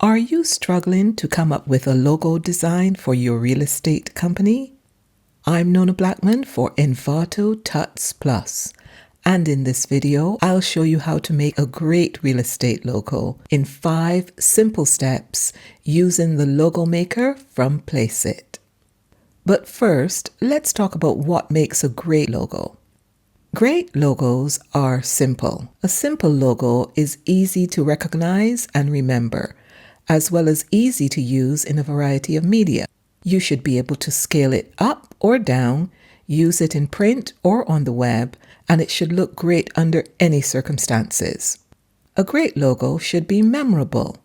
Are you struggling to come up with a logo design for your real estate company? I'm Nona Blackman for Envato Tuts Plus, and in this video, I'll show you how to make a great real estate logo in 5 simple steps using the logo maker from Placeit. But first, let's talk about what makes a great logo. Great logos are simple. A simple logo is easy to recognize and remember, as well as easy to use in a variety of media. You should be able to scale it up or down, use it in print or on the web, and it should look great under any circumstances. A great logo should be memorable.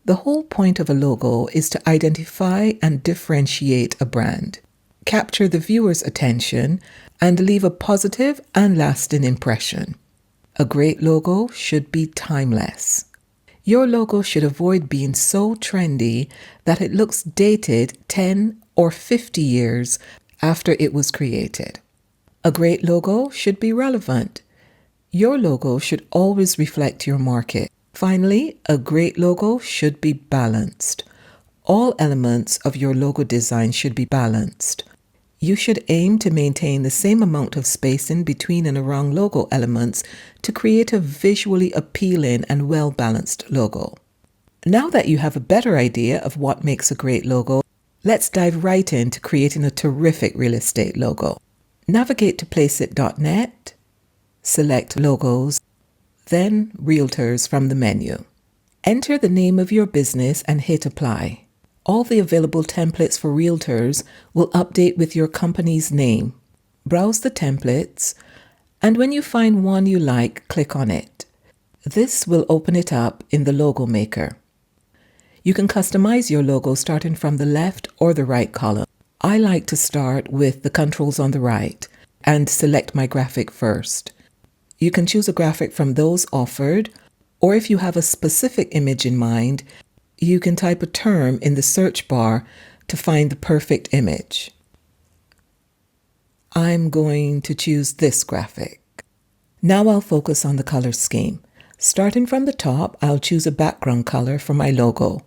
The whole point of a logo is to identify and differentiate a brand, capture the viewer's attention, and leave a positive and lasting impression. A great logo should be timeless. Your logo should avoid being so trendy that it looks dated 10 or 50 years after it was created. A great logo should be relevant. Your logo should always reflect your market. Finally, a great logo should be balanced. All elements of your logo design should be balanced. You should aim to maintain the same amount of spacing between and around logo elements to create a visually appealing and well-balanced logo. Now that you have a better idea of what makes a great logo, let's dive right into creating a terrific real estate logo. Navigate to placeit.net, select Logos, then Realtors from the menu. Enter the name of your business and hit Apply. All the available templates for realtors will update with your company's name. Browse the templates, and when you find one you like, click on it. This will open it up in the logo maker. You can customize your logo starting from the left or the right column. I like to start with the controls on the right and select my graphic first. You can choose a graphic from those offered, or if you have a specific image in mind, you can type a term in the search bar to find the perfect image. I'm going to choose this graphic. Now I'll focus on the color scheme. Starting from the top, I'll choose a background color for my logo.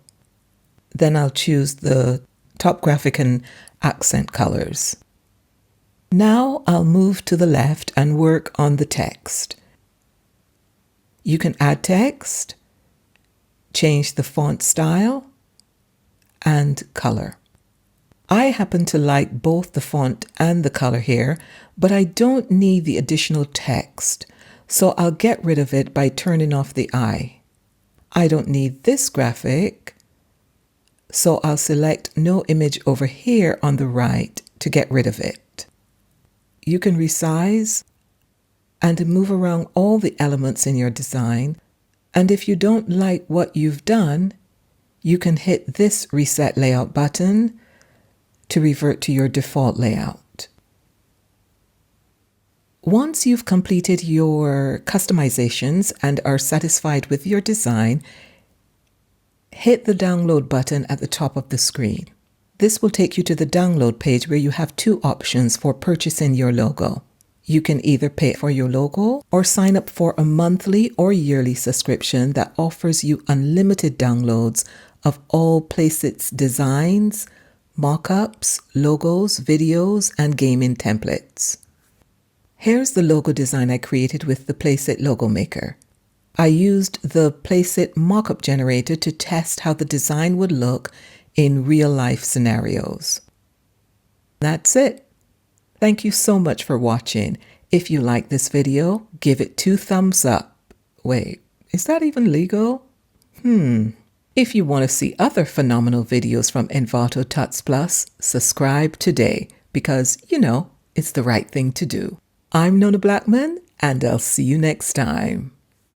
Then I'll choose the top graphic and accent colors. Now I'll move to the left and work on the text. You can add text, change the font style, and color. I happen to like both the font and the color here, but I don't need the additional text, so I'll get rid of it by turning off the eye. I don't need this graphic, so I'll select no image over here on the right to get rid of it. You can resize and move around all the elements in your design, and if you don't like what you've done, you can hit this Reset Layout button to revert to your default layout. Once you've completed your customizations and are satisfied with your design, hit the download button at the top of the screen. This will take you to the download page where you have 2 options for purchasing your logo. You can either pay for your logo or sign up for a monthly or yearly subscription that offers you unlimited downloads of all Placeit's designs, mockups, logos, videos, and gaming templates. Here's the logo design I created with the Placeit logo maker. I used the Placeit mockup generator to test how the design would look in real-life scenarios. That's it. Thank you so much for watching. If you like this video, give it 2 thumbs up. Wait, is that even legal? If you want to see other phenomenal videos from Envato Tuts Plus, subscribe today because, you know, it's the right thing to do. I'm Nona Blackman, and I'll see you next time.